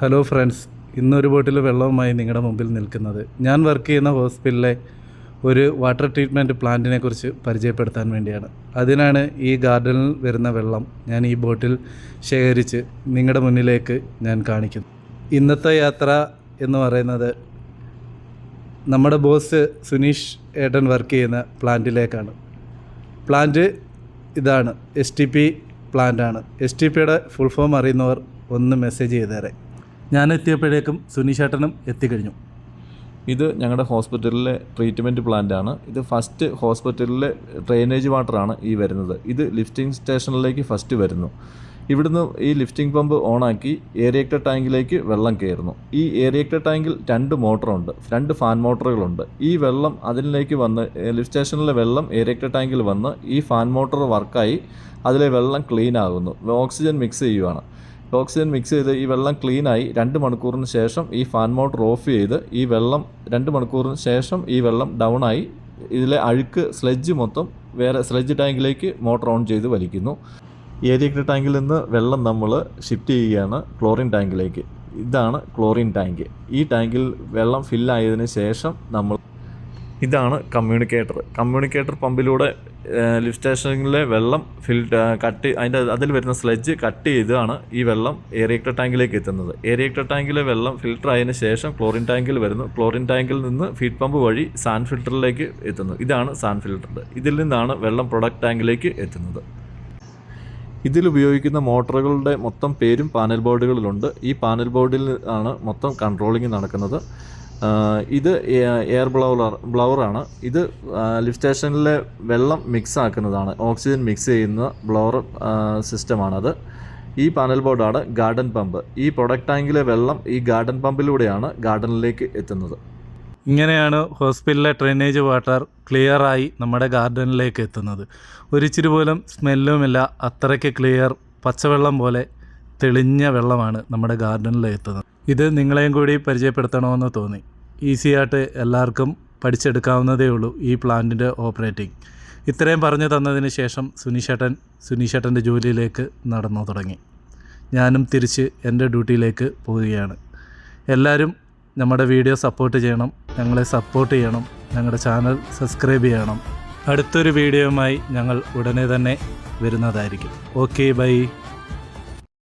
Hello friends, ഇന്നൊരു ബോട്ടിൽ വെള്ളവുമായി നിങ്ങളുടെ മുമ്പിൽ നിൽക്കുന്നത് ഞാൻ വർക്ക് ചെയ്യുന്ന ഹോസ്പിറ്റലിലെ ഒരു വാട്ടർ ട്രീറ്റ്മെൻറ്റ് പ്ലാന്റിനെ കുറിച്ച് പരിചയപ്പെടുത്താൻ വേണ്ടിയാണ്. അതിനാണ് ഈ ഗാർഡനിൽ വരുന്ന വെള്ളം ഞാൻ ഈ ബോട്ടിൽ ശേഖരിച്ച് നിങ്ങളുടെ മുന്നിലേക്ക് ഞാൻ കാണിക്കുന്നു. ഇന്നത്തെ യാത്ര എന്ന് പറയുന്നത് നമ്മുടെ ബോസ് സുനീഷ് ഏട്ടൻ വർക്ക് ചെയ്യുന്ന പ്ലാന്റിലേക്കാണ്. പ്ലാന്റ് ഇതാണ്, STP പ്ലാന്റാണ്. STPയുടെ ഫുൾ ഫോം അറിയുന്നവർ ഒന്ന് മെസ്സേജ് ചെയ്തേരെ. ഞാൻ എത്തിയപ്പോഴേക്കും സുനീഷേട്ടനും എത്തിക്കഴിഞ്ഞു. ഇത് ഞങ്ങളുടെ ഹോസ്പിറ്റലിലെ ട്രീറ്റ്മെൻറ്റ് പ്ലാന്റാണ്. ഇത് ഫസ്റ്റ് ഹോസ്പിറ്റലിലെ ഡ്രെയിനേജ് വാട്ടറാണ് ഈ വരുന്നത്. ഇത് ലിഫ്റ്റിംഗ് സ്റ്റേഷനിലേക്ക് ഫസ്റ്റ് വരുന്നു. ഇവിടുന്ന് ഈ ലിഫ്റ്റിംഗ് പമ്പ് ഓണാക്കി ഏരിയേറ്റർ ടാങ്കിലേക്ക് വെള്ളം കയറുന്നു. ഈ ഏരിയേറ്റർ ടാങ്കിൽ 2 മോട്ടറുണ്ട്, 2 ഫാൻ മോട്ടറുകളുണ്ട്. ഈ വെള്ളം അതിലേക്ക് വന്ന് ലിഫ്റ്റ് സ്റ്റേഷനിലെ വെള്ളം ഏരിയേറ്റർ ടാങ്കിൽ വന്ന് ഈ ഫാൻ മോട്ടർ വർക്കായി അതിലെ വെള്ളം ക്ലീൻ ആകുന്നു. ഓക്സിജൻ മിക്സ് ചെയ്യുവാണ്. ഓക്സിജൻ മിക്സ് ചെയ്ത് ഈ വെള്ളം ക്ലീനായി 2 മണിക്കൂറിന് ശേഷം ഈ ഫാൻ മോട്ടർ ഓഫ് ചെയ്ത് ഈ വെള്ളം 2 മണിക്കൂറിന് ശേഷം ഈ വെള്ളം ഡൗണായി ഇതിലെ അഴുക്ക് സ്ലെഡ്ജ് മൊത്തം വേറെ സ്ലെഡ്ജ് ടാങ്കിലേക്ക് മോട്ടർ ഓൺ ചെയ്ത് വലിക്കുന്നു. ഏരിയേറ്റർ ടാങ്കിൽ നിന്ന് വെള്ളം നമ്മൾ ഷിഫ്റ്റ് ചെയ്യുകയാണ് ക്ലോറിൻ ടാങ്കിലേക്ക്. ഇതാണ് ക്ലോറിൻ ടാങ്ക്. ഈ ടാങ്കിൽ വെള്ളം ഫില്ലായതിന് ശേഷം ഇതാണ് കമ്മ്യൂണിക്കേറ്റർ പമ്പിലൂടെ ലിഫ്റ്റ് സ്റ്റേഷനിലെ വെള്ളം അതിൽ വരുന്ന സ്ലെഡ്ജ് കട്ട് ചെയ്താണ് ഈ വെള്ളം ഏരിയേറ്റർ ടാങ്കിലേക്ക് എത്തുന്നത്. ഏരിയേറ്റർ ടാങ്കിലെ വെള്ളം ഫിൽട്ടർ ആയതിനു ശേഷം ക്ലോറിൻ ടാങ്കിൽ വരുന്നു. ക്ലോറിൻ ടാങ്കിൽ നിന്ന് ഫീഡ് പമ്പ് വഴി സാൻഡ് ഫിൽട്ടറിലേക്ക് എത്തുന്നു. ഇതാണ് സാൻഡ് ഫിൽട്ടർ. ഇതിൽ നിന്നാണ് വെള്ളം പ്രൊഡക്റ്റ് ടാങ്കിലേക്ക് എത്തുന്നത്. ഇതിലുപയോഗിക്കുന്ന മോട്ടറുകളുടെ മൊത്തം പേരും പാനൽ ബോർഡുകളിലുണ്ട്. ഈ പാനൽ ബോർഡിൽ ആണ് മൊത്തം കൺട്രോളിങ് നടക്കുന്നത്. ഇത് എയർ ബ്ലവറാണ്. ഇത് ലിഫ്റ്റ് സ്റ്റേഷനിലെ വെള്ളം മിക്സ് ആക്കുന്നതാണ്, ഓക്സിജൻ മിക്സ് ചെയ്യുന്ന ബ്ലവർ സിസ്റ്റമാണത്. ഈ പാനൽ ബോർഡാണ് ഗാർഡൻ പമ്പ്. ഈ പ്രൊഡക്റ്റ് ടാങ്കിലെ വെള്ളം ഈ ഗാർഡൻ പമ്പിലൂടെയാണ് ഗാർഡനിലേക്ക് എത്തുന്നത്. ഇങ്ങനെയാണ് ഹോസ്പിറ്റലിലെ ഡ്രെയിനേജ് വാട്ടർ ക്ലിയറായി നമ്മുടെ ഗാർഡനിലേക്ക് എത്തുന്നത്. ഒരിച്ചിരി പോലും സ്മെല്ലുമില്ല, അത്രയ്ക്ക് ക്ലിയർ പച്ചവെള്ളം പോലെ തെളിഞ്ഞ വെള്ളമാണ് നമ്മുടെ ഗാർഡനിൽ എത്തുന്നത്. ഇത് നിങ്ങളെയും കൂടി പരിചയപ്പെടുത്തണമെന്ന് തോന്നി. ഈസിയായിട്ട് എല്ലാവർക്കും പഠിച്ചെടുക്കാവുന്നതേ ഉള്ളൂ ഈ പ്ലാന്റിൻ്റെ ഓപ്പറേറ്റിംഗ്. ഇത്രയും പറഞ്ഞു തന്നതിന് ശേഷം സുനീഷേട്ടൻ്റെ ജോലിയിലേക്ക് നടന്നു തുടങ്ങി. ഞാനും തിരിച്ച് എൻ്റെ ഡ്യൂട്ടിയിലേക്ക് പോവുകയാണ്. എല്ലാവരും നമ്മുടെ വീഡിയോ സപ്പോർട്ട് ചെയ്യണം, ഞങ്ങളെ സപ്പോർട്ട് ചെയ്യണം, ഞങ്ങളുടെ ചാനൽ സബ്സ്ക്രൈബ് ചെയ്യണം. അടുത്തൊരു വീഡിയോയുമായി ഞങ്ങൾ ഉടനെ തന്നെ വരുന്നതായിരിക്കും. Okay, by.